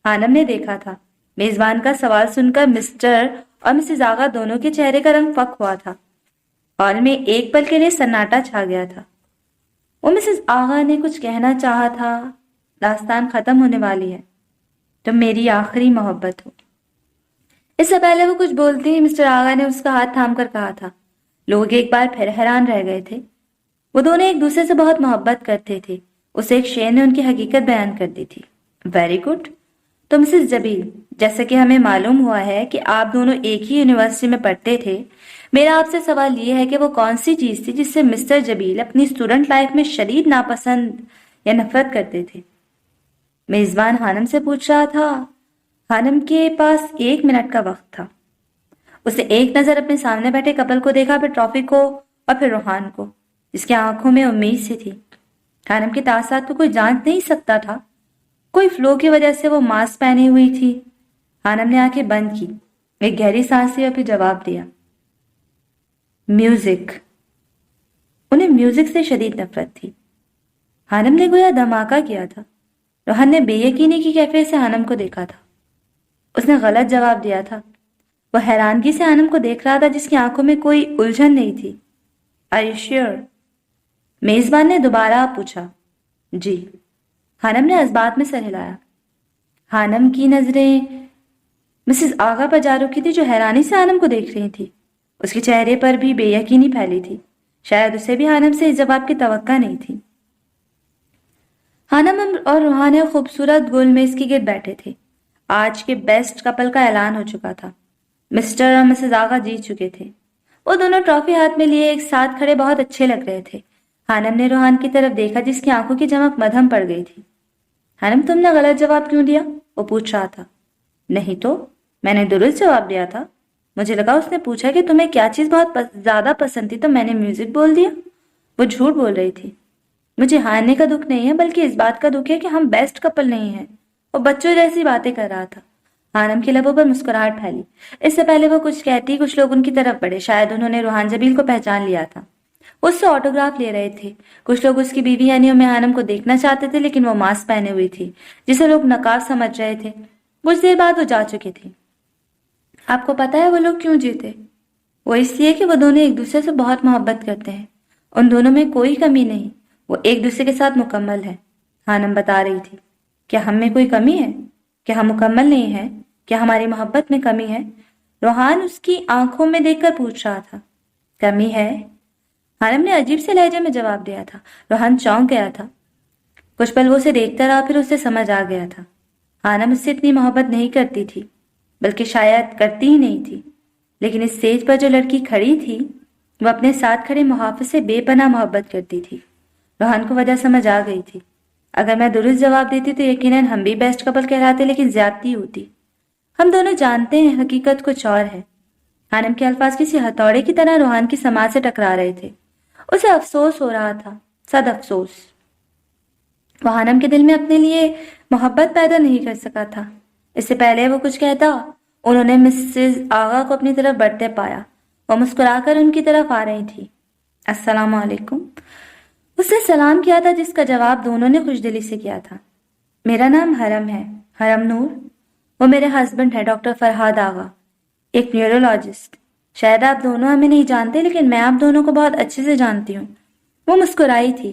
خانم نے دیکھا تھا۔ میزبان کا سوال سن کر مسٹر اور مسز آغا دونوں کے چہرے کا رنگ فک ہوا تھا۔ ہال میں ایک پل کے لیے سناٹا چھا گیا تھا۔ وہ مسز آغا نے کچھ کہنا چاہا تھا، داستان ختم ہونے والی ہے، تم میری آخری محبت ہو۔ اس سے پہلے وہ کچھ بولتی ہی مسٹر آغا نے اس کا ہاتھ تھام کر کہا تھا۔ لوگ ایک بار پھر حیران رہ گئے تھے۔ وہ دونوں ایک دوسرے سے بہت محبت کرتے تھے۔ اسے ایک شعر نے ان کی حقیقت بیان کر دی تھی۔ Very good. تو مسز جبیل، جیسا کہ ہمیں معلوم ہوا ہے کہ آپ دونوں ایک ہی یونیورسٹی میں پڑھتے تھے، میرا آپ سے سوال یہ ہے کہ وہ کون سی چیز تھی جس سے مسٹر جبیل اپنی اسٹوڈنٹ لائف میں شدید ناپسند یا نفرت کرتے تھے؟ میزبان خانم سے پوچھ رہا تھا۔ خانم کے پاس 1 منٹ کا وقت تھا۔ اسے ایک نظر اپنے سامنے بیٹھے کپل کو دیکھا، پھر ٹرافی کو اور پھر روحان کو، جس کی آنکھوں میں امید سی تھی۔ خانم کے تاثرات کو کوئی جانچ نہیں سکتا تھا، کوئی فلو کی وجہ سے وہ ماسک پہنی ہوئی تھی۔ خانم نے آنکھیں بند کی، ایک گہری سانس لی اور پھر جواب دیا۔ میوزک۔ انہیں میوزک سے شدید نفرت تھی۔ خانم نے گویا دھماکہ کیا تھا۔ روحان نے بے یقینی کی کیفیت سے خانم کو دیکھا تھا۔ اس نے غلط جواب دیا تھا۔ وہ حیرانگی سے خانم کو دیکھ رہا تھا جس کی آنکھوں میں کوئی الجھن نہیں تھی۔ Are you sure؟ میزبان نے دوبارہ پوچھا۔ جی۔ خانم نے اس بات میں سر ہلایا۔ خانم کی نظریں مسز آغا پر جا رکی تھی جو حیرانی سے خانم کو دیکھ رہی تھی۔ اس کے چہرے پر بھی بے یقینی پھیلی تھی، شاید اسے بھی خانم سے اس جواب کی توقع نہیں تھی۔ خانم اور روحان خوبصورت گول میز کی گرد بیٹھے تھے۔ آج کے بیسٹ کپل کا اعلان ہو چکا تھا۔ مسٹر اور مسز آغا جیت چکے تھے۔ وہ دونوں ٹرافی ہاتھ میں لیے ایک ساتھ کھڑے بہت اچھے لگ رہے تھے۔ خانم نے روحان کی طرف دیکھا جس کی آنکھوں کی چمک مدھم پڑ گئی تھی۔ خانم، تم نے غلط جواب کیوں دیا؟ وہ پوچھ رہا تھا۔ نہیں تو، میں نے درست جواب دیا تھا۔ مجھے لگا اس نے پوچھا کہ تمہیں کیا چیز بہت زیادہ پسند تھی تو میں نے میوزک بول دیا۔ وہ جھوٹ بول رہی تھی۔ مجھے ہارنے کا دکھ نہیں ہے بلکہ اس بات کا دکھ ہے کہ ہم بیسٹ کپل نہیں ہیں۔ وہ بچوں جیسی باتیں کر رہا تھا۔ ہانم کے لبوں پر مسکراہٹ پھیلی۔ اس سے پہلے وہ کچھ کہتی کچھ لوگ ان کی طرف بڑھے، شاید انہوں نے روحان جبیل کو پہچان لیا تھا۔ وہ اس سے آٹوگراف لے رہے تھے۔ کچھ لوگ اس کی بیوی یعنی ام ہانم کو دیکھنا چاہتے تھے لیکن وہ ماسک پہنے ہوئی تھی جسے لوگ نقاب سمجھ رہے تھے۔ کچھ دیر بعد وہ جا چکے تھے۔ آپ کو پتا ہے وہ لوگ کیوں جیتے؟ وہ اس لیے کہ وہ دونوں ایک دوسرے سے بہت محبت کرتے ہیں۔ ان دونوں میں کوئی کمی نہیں، وہ ایک دوسرے کے ساتھ مکمل ہے۔ ہانم بتا رہی تھی۔ کیا ہم میں کوئی کمی ہے؟ کیا ہم مکمل نہیں ہیں؟ کیا ہماری محبت میں کمی ہے؟ روحان اس کی آنکھوں میں دیکھ کر پوچھ رہا تھا۔ کمی ہے؟ ہانم نے عجیب سے لہجے میں جواب دیا تھا۔ روحان چونک گیا تھا۔ کچھ پل وہ اسے دیکھتا رہا، پھر اسے سمجھ آ گیا تھا۔ ہانم اس سے اتنی محبت نہیں کرتی تھی، بلکہ شاید کرتی ہی نہیں تھی، لیکن اس اسٹیج پر جو لڑکی کھڑی تھی وہ اپنے ساتھ کھڑے محافظ سے بے پناہ محبت کرتی تھی۔ روحان کو وجہ سمجھ آ گئی تھی۔ اگر میں درست جواب دیتی تو یقیناً ہم بھی بیسٹ کپل کہلاتے، لیکن زیادتی ہوتی۔ ہم دونوں جانتے ہیں حقیقت کچھ اور ہے۔ ہانم کے الفاظ کسی ہتھوڑے کی طرح روحان کی سماعت سے ٹکرا رہے تھے۔ اسے افسوس ہو رہا تھا، صد افسوس۔ وہ ہانم کے دل میں اپنے لیے محبت پیدا نہیں کر سکا تھا۔ اس سے پہلے وہ کچھ کہتا انہوں نے مسز آغا کو اپنی طرف بڑھتے پایا۔ وہ مسکرا کر ان کی طرف آ رہی تھی۔ السلام علیکم۔ اس نے سلام کیا تھا جس کا جواب دونوں نے خوش دلی سے کیا تھا۔ میرا نام حرم ہے، حرم نور۔ وہ میرے ہسبینڈ ہے، ڈاکٹر فرحاد آغا، ایک نیورولوجسٹ۔ شاید آپ دونوں ہمیں نہیں جانتے لیکن میں آپ دونوں کو بہت اچھے سے جانتی ہوں۔ وہ مسکرائی تھی۔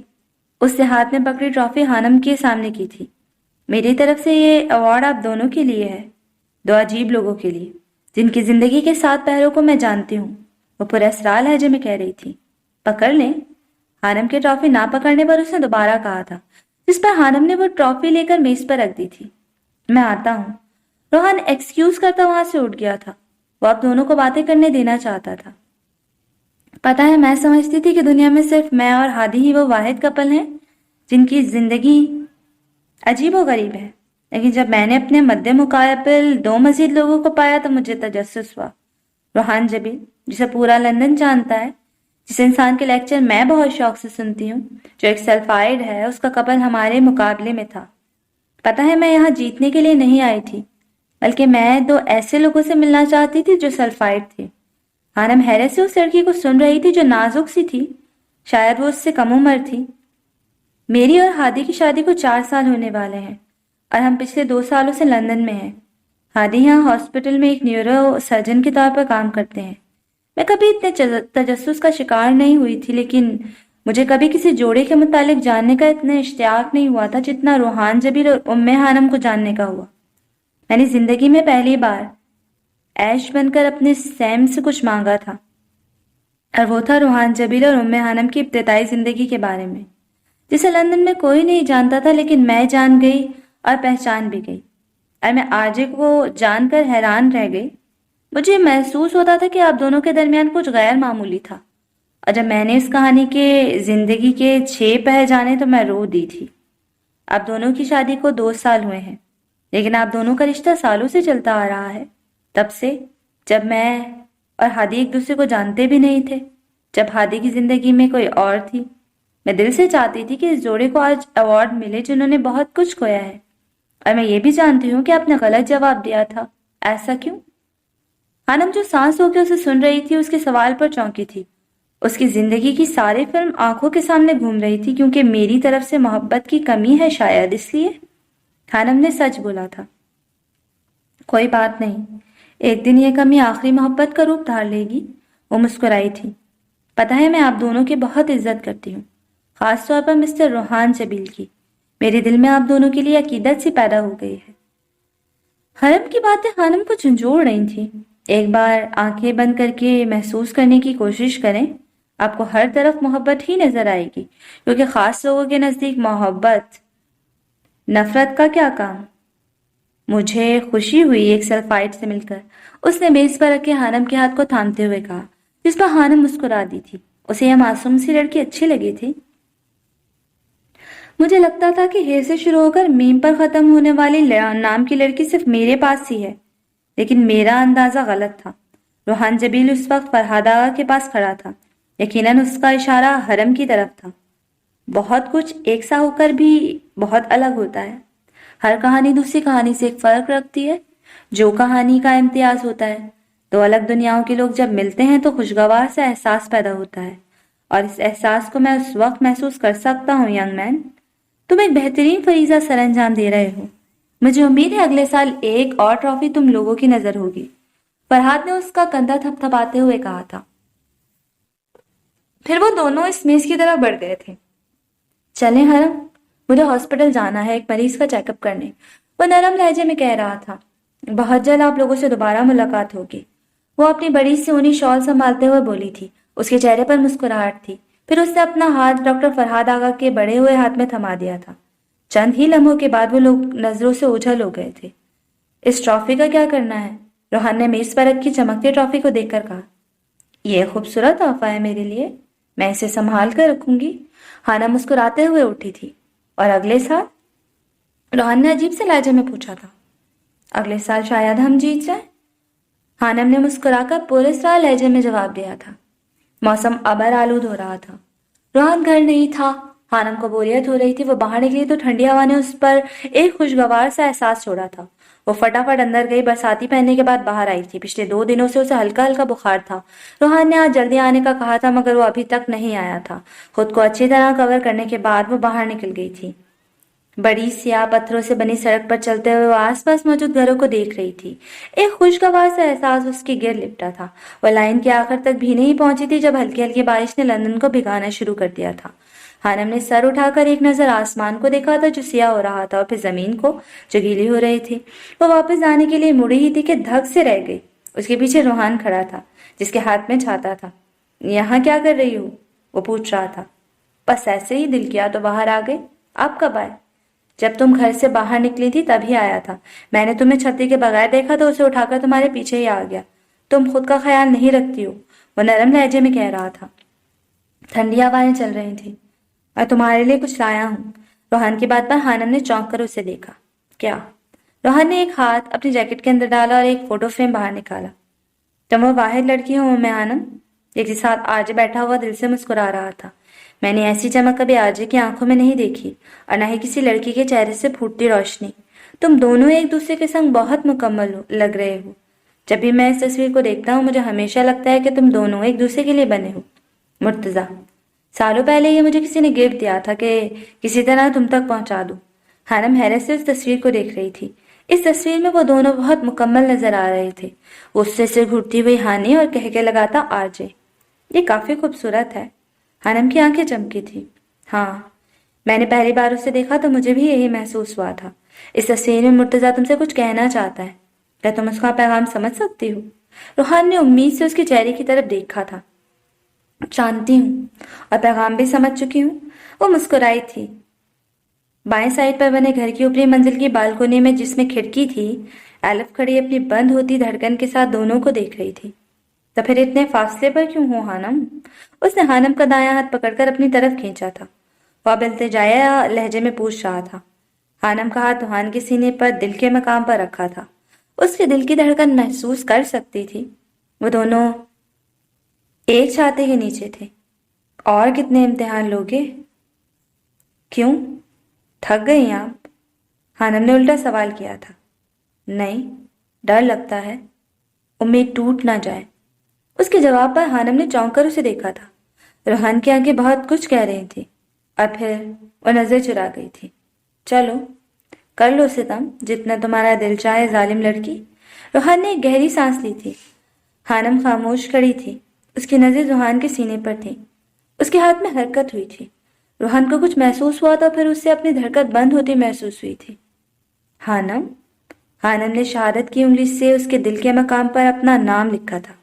اس نے ہاتھ میں پکڑی ٹرافی ہانم کے سامنے کی تھی۔ میری طرف سے یہ ایوارڈ آپ دونوں کے لیے ہے، دو عجیب لوگوں کے لیے جن کی زندگی کے 7 پہروں کو میں جانتی ہوں، وہ پورے اسرار لہجے میں کہہ رہی تھی۔ پکڑ لیں۔ ہانم کی ٹرافی نہ پکڑنے پر اس نے دوبارہ کہا تھا، جس پر ہانم نے وہ ٹرافی لے کر میز پر رکھ دی تھی۔ میں آتا ہوں۔ روحان ایکسکیوز کرتا وہاں سے اٹھ گیا تھا۔ وہ اب دونوں کو باتیں کرنے دینا چاہتا تھا۔ پتا ہے میں سمجھتی تھی کہ دنیا میں صرف میں اور ہادی ہی وہ واحد کپل ہیں جن کی زندگی عجیب و غریب ہے، لیکن جب میں نے اپنے مد مقابل 2 مزید لوگوں کو پایا تو مجھے تجسس ہوا۔ روحان جبیل، جسے پورا لندن جانتا ہے، جس انسان کے لیکچر میں بہت شوق سے سنتی ہوں، جو ایک سلفائڈ ہے، اس کا کپل ہمارے مقابلے میں تھا۔ پتا ہے میں یہاں جیتنے کے لیے نہیں آئی تھی، بلکہ میں 2 ایسے لوگوں سے ملنا چاہتی تھی جو سلفائڈ تھے۔ ہانم حیرت سے اس لڑکی کو سن رہی تھی جو نازک سی تھی، شاید وہ اس سے کم عمر تھی۔ میری اور ہادی کی شادی کو 4 سال ہونے والے ہیں اور ہم پچھلے 2 سالوں سے لندن میں ہیں۔ ہادی یہاں ہاسپٹل میں ایک نیورو سرجن کے طور پر کام کرتے ہیں۔ میں کبھی اتنے تجسس کا شکار نہیں ہوئی تھی، لیکن مجھے کبھی کسی جوڑے کے متعلق جاننے کا اتنا اشتیاق نہیں ہوا تھا جتنا روحان جبیل اور ام ہانم کو جاننے کا ہوا۔ میں نے زندگی میں پہلی بار ایش بن کر اپنے سیم سے کچھ مانگا تھا، اور وہ تھا روحان جبیل اور ام ہانم کی ابتدائی زندگی کے بارے میں، جسے لندن میں کوئی نہیں جانتا تھا، لیکن میں جان گئی اور پہچان بھی گئی، اور میں آج کو جان کر حیران رہ گئی۔ مجھے محسوس ہوتا تھا کہ آپ دونوں کے درمیان کچھ غیر معمولی تھا، اور جب میں نے اس کہانی کے زندگی کے 6 پہر جانے تو میں رو دی تھی۔ آپ دونوں کی شادی کو 2 سال ہوئے ہیں، لیکن آپ دونوں کا رشتہ سالوں سے چلتا آ رہا ہے، تب سے جب میں اور ہادی ایک دوسرے کو جانتے بھی نہیں تھے، جب ہادی کی زندگی میں کوئی اور تھی۔ میں دل سے چاہتی تھی کہ اس جوڑے کو آج ایوارڈ ملے جنہوں نے بہت کچھ کھویا ہے، اور میں یہ بھی جانتی ہوں کہ آپ نے غلط جواب دیا تھا۔ ایسا کیوں؟ ہانم جو سانس ہو کے اسے سن رہی تھی اس کے سوال پر چونکی تھی۔ اس کی زندگی کی ساری فلم آنکھوں کے سامنے گھوم رہی تھی، کیونکہ میری طرف سے محبت کی کمی ہے، شاید اس لیے۔ ہانم نے سچ بولا تھا۔ کوئی بات نہیں، ایک دن یہ کمی آخری محبت کا روپ دھار لے گی۔ وہ مسکرائی تھی۔ پتہ ہے میں آپ دونوں کی بہت عزت کرتی ہوں، خاص طور پر مسٹر روحان جبیل کی۔ میرے دل میں آپ دونوں کے لیے عقیدت سی پیدا ہو گئی ہے۔ حرم کی باتیں ہانم کو جھنجھوڑ رہی تھیں۔ ایک بار آنکھیں بند کر کے محسوس کرنے کی کوشش کریں، آپ کو ہر طرف محبت ہی نظر آئے گی، کیونکہ خاص لوگوں کے نزدیک محبت نفرت کا کیا کام۔ مجھے خوشی ہوئی ایک سلفائٹ سے مل کر، اس نے میز پر رکھے ہانم کے ہاتھ کو تھامتے ہوئے کہا، جس پر ہانم مسکرا دی تھی۔ اسے یہ معصوم سی لڑکی اچھی لگی تھی۔ مجھے لگتا تھا کہ ہے سے شروع ہو کر میم پر ختم ہونے والی نام کی لڑکی صرف میرے پاس ہی ہے، لیکن میرا اندازہ غلط تھا۔ روحان جبیل اس وقت فرحاد آغا کے پاس کھڑا تھا، یقیناً اس کا اشارہ حرم کی طرف تھا۔ بہت کچھ ایک سا ہو کر بھی بہت الگ ہوتا ہے۔ ہر کہانی دوسری کہانی سے ایک فرق رکھتی ہے۔ جو کہانی کا امتیاز ہوتا ہے، دو الگ دنیاؤں کے لوگ جب ملتے ہیں تو خوشگوار سا احساس پیدا ہوتا ہے، اور اس احساس کو میں اس وقت محسوس کر سکتا ہوں ینگ مین۔ تم ایک بہترین فریضہ سر انجام دے رہے ہو۔ مجھے امید ہے اگلے سال ایک اور ٹرافی تم لوگوں کی نظر ہوگی۔ فرحاد نے اس کا کندھا تھپ تھپاتے ہوئے کہا تھا۔ پھر وہ دونوں اس میز کی طرف بڑھ گئے تھے۔ چلیں حرم، مجھے ہاسپٹل جانا ہے ایک مریض کا چیک اپ کرنے، وہ نرم لہجے میں کہہ رہا تھا۔ بہت جلد آپ لوگوں سے دوبارہ ملاقات ہوگی، وہ اپنی بڑی سی اونی شال سنبھالتے ہوئے بولی تھی۔ اس کے چہرے پر مسکراہٹ تھی۔ پھر اس نے اپنا ہاتھ ڈاکٹر فرحاد آغا کے بڑے ہوئے ہاتھ میں تھما دیا تھا۔ چند ہی لمحوں کے بعد وہ لوگ نظروں سے اوجھل ہو گئے تھے۔ اس ٹرافی کا کیا کرنا ہے؟ روحان نے میز پر رکھی چمکتی ٹرافی کو دیکھ کر کہا۔ یہ خوبصورت تحفہ ہے میرے لیے، میں اسے سنبھال کر رکھوں گی۔ ہانا مسکراتے ہوئے اٹھی تھی۔ اور اگلے سال؟ روحان نے عجیب سے لہجے میں پوچھا تھا۔ اگلے سال شاید ہم جیت جائیں، ہانم نے مسکرا کر پراسرار لہجے میں جواب دیا تھا۔ موسم ابر آلود ہو رہا تھا۔ روحان گھر نہیں تھا۔ ہانم کو بوریت ہو رہی تھی۔ وہ باہر نکلی تو ٹھنڈی ہوا نے اس پر ایک خوشگوار سا احساس چھوڑا تھا۔ وہ فٹافٹ اندر گئی، برساتی پہننے کے بعد باہر آئی تھی۔ پچھلے 2 دنوں سے اسے ہلکا ہلکا بخار تھا۔ روحان نے آج جلدی آنے کا کہا تھا مگر وہ ابھی تک نہیں آیا تھا۔ خود کو اچھی طرح کور کرنے کے بعد وہ باہر نکل گئی تھی۔ بڑی سیاہ پتھروں سے بنی سڑک پر چلتے ہوئے وہ آس پاس موجود گھروں کو دیکھ رہی تھی۔ ایک خوشگوار سا احساس اس کی گرد لپٹا تھا۔ وہ لائن کے آخر تک بھی نہیں پہنچی تھی جب ہلکی ہلکی بارش نے لندن کو بھگانا شروع کر دیا تھا۔ ہانم نے سر اٹھا کر ایک نظر آسمان کو دیکھا تھا جو سیاہ ہو رہا تھا، اور پھر زمین کو جو گیلی ہو رہی تھی۔ وہ واپس جانے کے لیے مڑی ہی تھی کہ دھک سے رہ گئی۔ اس کے پیچھے روحان کھڑا تھا جس کے ہاتھ میں چھاتا تھا۔ یہاں کیا کر رہی ہو؟ وہ پوچھ رہا تھا۔ بس ایسے ہی دل کیا تو باہر آ گئے۔ آپ کب آئے؟ جب تم گھر سے باہر نکلی تھی تبھی آیا تھا۔ میں نے تمہیں چھتری کے بغیر دیکھا تو اسے اٹھا کر تمہارے پیچھے ہی آ گیا۔ تم خود کا خیال نہیں رکھتی ہو، وہ نرم لہجے میں کہہ رہا تھا۔ ٹھنڈی ہوائیں چل رہی تھیں۔ اور تمہارے لیے کچھ لایا ہوں۔ روحان کی بات پر ہانم نے چونک کر اسے دیکھا۔ کیا؟ روحان نے ایک ہاتھ اپنی جیکٹ کے اندر ڈالا اور ایک فوٹو فریم باہر نکالا۔ تم وہ واحد لڑکی ہو میں ہانم، ایک ساتھ آج بیٹھا ہوا دل سے مسکرا رہا تھا۔ میں نے ایسی چمک کبھی آجے کی آنکھوں میں نہیں دیکھی، اور نہ ہی کسی لڑکی کے چہرے سے پھوٹتی روشنی۔ تم دونوں ایک دوسرے کے سنگ بہت مکمل لگ رہے ہو۔ جب بھی میں اس تصویر کو دیکھتا ہوں مجھے ہمیشہ لگتا ہے کہ تم دونوں ایک دوسرے کے لیے بنے ہو۔ مرتضیٰ، سالوں پہلے یہ مجھے کسی نے گفٹ دیا تھا کہ کسی طرح تم تک پہنچا دوں۔ ہانم حیرت سے اس تصویر کو دیکھ رہی تھی۔ اس تصویر میں وہ دونوں بہت مکمل نظر آ رہے تھے۔ غصے سے گھٹتی ہوئی ہانی اور کہہ کے لگاتا آرجے، یہ کافی خوبصورت ہے۔ ہانم کی آنکھیں چمکی تھی۔ ہاں، میں نے پہلی بار اسے دیکھا تو مجھے بھی یہی محسوس ہوا تھا۔ اس تصویر میں مرتضیٰ تم سے کچھ کہنا چاہتا ہے، کیا تم اس کا پیغام سمجھ سکتی ہو؟ روحان نے امید سے اس کے چہرے کی طرف دیکھا تھا۔ جانتی ہوں، اور پیغام بھی سمجھ چکی ہوں، وہ مسکرائی تھی۔ بائیں سائڈ پر بنے گھر کی اوپری منزل کی بالکونی میں جس میں کھڑکی تھی، ایلف کھڑی اپنی بند ہوتی دھڑکن کے ساتھ دونوں کو دیکھ رہی تھی۔ تو پھر اتنے فاصلے پر کیوں ہو ہانم؟ اس نے ہانم کا دایاں ہاتھ پکڑ کر اپنی طرف کھینچا تھا۔ وہ اب التجائیہ لہجے میں پوچھ رہا تھا۔ ہانم کا ہاتھ روحان کے سینے پر دل کے مقام پر رکھا تھا۔ اس کے دل کی دھڑکن محسوس کر سکتی تھی۔ وہ دونوں ایک چھاتے کے نیچے تھے۔ اور کتنے امتحان لوگے؟ کیوں؟ تھک گئی آپ؟ ہانم نے الٹا سوال کیا تھا۔ نہیں، ڈر لگتا ہے، امید ٹوٹ نہ جائے۔ اس کے جواب پر ہانم نے چونک کر اسے دیکھا تھا۔ روحان کی آنکھیں بہت کچھ کہہ رہی تھی، اور پھر وہ نظر چرا گئی تھی۔ چلو کر لو ستم جتنا تمہارا دل چاہے ظالم لڑکی۔ روحان نے ایک گہری سانس لی تھی۔ ہانم خاموش کھڑی تھی۔ اس کی نظر روحان کے سینے پر تھی۔ اس کے ہاتھ میں حرکت ہوئی تھی۔ روحان کو کچھ محسوس ہوا تو پھر اس سے اپنی دھڑکن بند ہوتی محسوس ہوئی تھی۔ ہانم؟ ہانم نے شہادت کی انگلی سے اس کے دل کے مقام پر اپنا نام لکھا تھا۔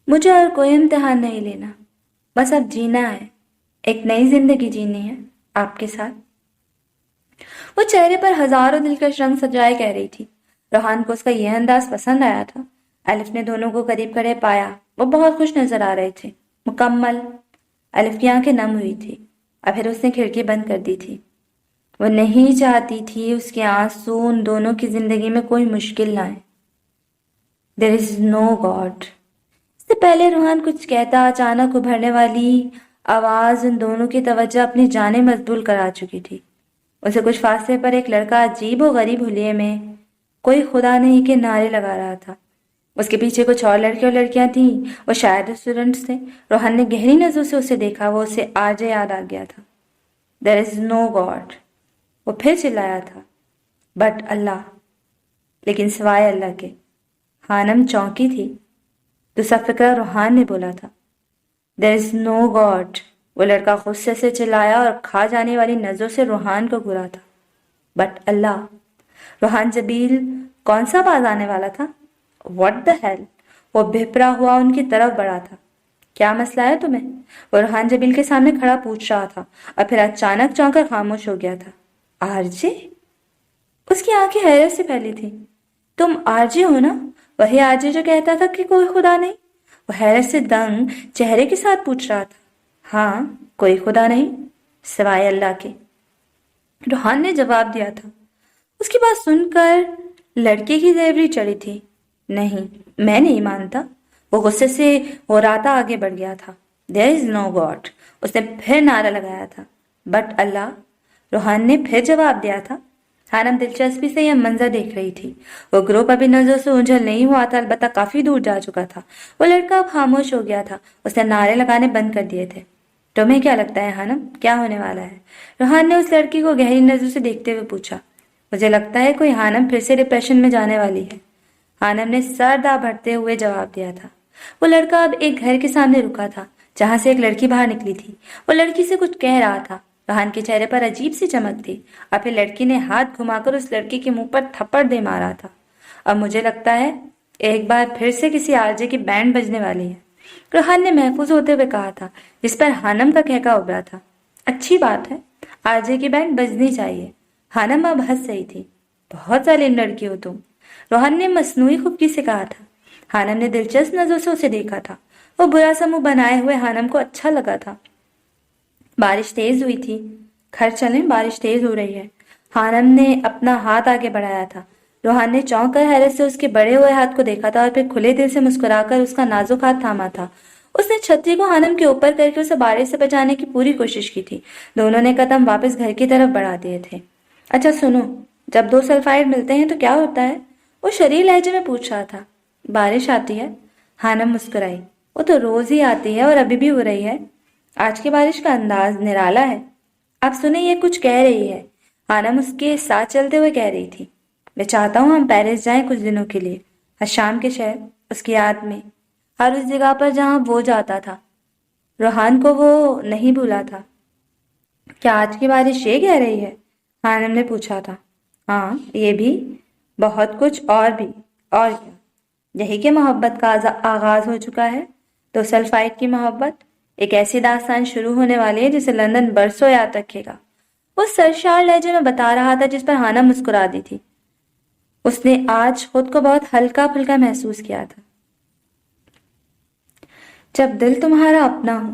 مجھے اور کوئی امتحان نہیں لینا، بس اب جینا ہے، ایک نئی زندگی جینی ہے آپ کے ساتھ۔ وہ چہرے پر ہزاروں دلکش رنگ سجائے کہہ رہی تھی۔ روحان کو اس کا یہ انداز پسند آیا تھا۔ الف نے دونوں کو قریب کھڑے پایا۔ وہ بہت خوش نظر آ رہے تھے، مکمل۔ الف کی آنکھیں نم ہوئی تھی، اور پھر اس نے کھڑکی بند کر دی تھی۔ وہ نہیں چاہتی تھی اس کے آنسو ان دونوں کی زندگی میں کوئی مشکل نہ آئے۔ There is no God۔ اس سے پہلے روحان کچھ کہتا، اچانک ابھرنے والی آواز ان دونوں کی توجہ اپنی جانب مبذول کرا چکی تھی۔ اسے کچھ فاصلے پر ایک لڑکا عجیب و غریب حلیے میں کوئی خدا نہیں کے نعرے لگا رہا تھا۔ اس کے پیچھے کچھ اور لڑکے اور لڑکیاں تھیں، وہ شاید اسٹوڈنٹس تھے۔ روحان نے گہری نظروں سے اسے دیکھا، وہ اسے آج یاد آ گیا تھا۔ There is no God، وہ پھر چلایا تھا۔ بٹ اللہ، لیکن سوائے اللہ کے۔ خانم چونکی تھی۔ دوسرا فقرہ روحان نے بولا تھا۔ There is no God، وہ لڑکا غصے سے چلایا اور کھا جانے والی نظروں سے روحان کو گھورا تھا۔ بٹ اللہ، روحان جبیل کون سا باز آنے والا تھا؟ What the hell، وہ بھپرا ہوا ان کی طرف بڑھا تھا۔ کیا مسئلہ ہے تمہیں؟ وہ روحان جبیل کے سامنے کھڑا پوچھ رہا تھا اور پھر اچانک چونک کر خاموش ہو گیا تھا۔ آرجے؟ اس کی آنکھیں حیرت سے پھیلی تھی۔ تم آرجے ہو نا؟ وہی آرجے جو کہتا تھا کہ کوئی خدا نہیں؟ وہ حیرت سے دنگ چہرے کے ساتھ پوچھ رہا تھا۔ ہاں، کوئی خدا نہیں سوائے اللہ کے، روحان نے جواب دیا تھا۔ اس کی بات سن کر لڑکے کی زیوریں چڑھی تھی۔ نہیں، میں نہیں مانتا۔ وہ غصے سے غراتا آگے بڑھ گیا تھا۔ There is no God، اس نے پھر نعرہ لگایا تھا۔ بٹ اللہ، روحان نے پھر جواب دیا تھا۔ خانم دلچسپی سے یہ منظر دیکھ رہی تھی۔ وہ گروپ ابھی نظروں سے اجھل نہیں ہوا تھا، البتہ کافی دور جا چکا تھا۔ وہ لڑکا اب خاموش ہو گیا تھا، اس نے نعرے لگانے بند کر دیے تھے۔ تمہیں کیا لگتا ہے خانم، کیا ہونے والا ہے؟ روحان نے اس لڑکی کو گہری نظروں سے دیکھتے ہوئے پوچھا۔ مجھے لگتا ہے کوئی خانم پھر سے ڈپریشن میں جانے والی ہے، خانم نے سر دا بھرتے ہوئے جواب دیا تھا۔ وہ لڑکا اب ایک گھر کے سامنے رکا تھا جہاں سے ایک لڑکی باہر نکلی تھی۔ وہ لڑکی سے کچھ کہہ رہا تھا۔ روحان کے چہرے پر عجیب سی چمک تھی اور پھر لڑکی نے ہاتھ گھما کر اس لڑکی کے منہ پر تھپڑ دے مارا تھا۔ اب مجھے لگتا ہے ایک بار پھر سے کسی آرجے کی بینڈ بجنے والی ہے، روحان نے محفوظ ہوتے ہوئے کہا تھا، جس پر خانم کا کہکا ابھرا تھا۔ اچھی بات ہے، آرجے کی بینڈ بجنی چاہیے۔ خانم اب ہنس رہی تھی۔ بہت ظالم لڑکی ہو تم، روحان نے مصنوعی خفگی سے کہا تھا۔ خانم نے دلچسپ نظروں سے اسے دیکھا تھا۔ وہ برا سا منہ بنائے ہوئے خانم کو اچھا لگا تھا۔ بارش تیز ہوئی تھی۔ گھر چلیں، بارش تیز ہو رہی ہے۔ خانم نے اپنا ہاتھ آگے بڑھایا تھا۔ روحان نے چونک کر حیرت سے اس کے بڑے ہوئے ہاتھ کو دیکھا تھا اور پھر کھلے دل سے مسکرا کر اس کا نازک ہاتھ تھاما تھا۔ اس نے چھتری کو خانم کے اوپر کر کے اسے بارش سے بچانے کی پوری کوشش کی تھی۔ دونوں نے قدم واپس گھر کی طرف بڑھا دیے تھے۔ اچھا سنو، جب دو سلفائڈ ملتے ہیں تو کیا ہوتا ہے؟ وہ شریر لہجے میں پوچھ رہا تھا۔ بارش آتی ہے، خانم مسکرائی۔ وہ تو روز ہی آتی ہے اور ابھی بھی ہو رہی ہے۔ آج کی بارش کا انداز نرالا ہے۔ آپ سنیں، یہ کچھ کہہ رہی ہے، خانم اس کے ساتھ چلتے ہوئے کہہ رہی تھی۔ میں چاہتا ہوں ہم پیرس جائیں کچھ دنوں کے لیے، شام کے شہر، اس کی یاد میں، ہر اس جگہ پر جہاں وہ جاتا تھا۔ روحان کو وہ نہیں بھولا تھا۔ کیا آج کی بارش یہ کہہ رہی ہے؟ خانم نے پوچھا تھا۔ ہاں، یہ بھی، بہت کچھ اور بھی، اور کیا؟ یہی کہ محبت کا آغاز ہو چکا ہے، تو سلفائڈ کی محبت، ایک ایسی داستان شروع ہونے والی ہے جسے لندن برسوں یاد رکھے گا۔ وہ سرشار لہجے میں بتا رہا تھا جس پر خانم مسکرا دی تھی۔ اس نے آج خود کو بہت ہلکا پھلکا محسوس کیا تھا۔ جب دل تمہارا اپنا ہو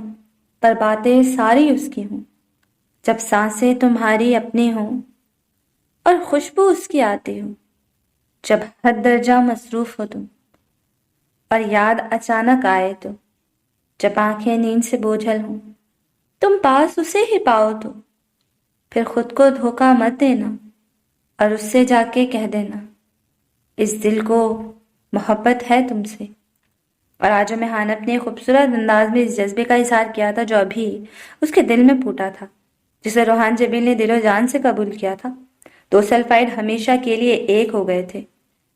پر باتیں ساری اس کی ہوں، جب سانسیں تمہاری اپنی ہوں اور خوشبو اس کی آتی ہو، جب حد درجہ مصروف ہو تم اور یاد اچانک آئے تو، جب آنکھیں نیند سے بوجھل ہوں، تم پاس اسے ہی پاؤ تو پھر خود کو دھوکہ مت دینا اور اس سے جا کے کہہ دینا، اس دل کو محبت ہے تم سے۔ اور آج میں خانم نے خوبصورت انداز میں اس جذبے کا اظہار کیا تھا جو ابھی اس کے دل میں پھوٹا تھا، جسے روحان جبیل نے دل و جان سے قبول کیا تھا۔ دو سلفائڈ ہمیشہ کے لیے ایک ہو گئے تھے۔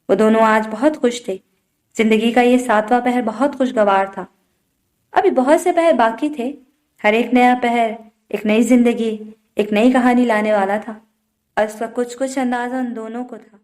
وہ دونوں آج بہت خوش تھے۔ زندگی کا یہ 7واں پہر بہت خوشگوار تھا۔ ابھی بہت سے پہر باقی تھے۔ ہر ایک نیا پہر ایک نئی زندگی، ایک نئی کہانی لانے والا تھا، اور اس کا کچھ اندازہ ان دونوں کو تھا۔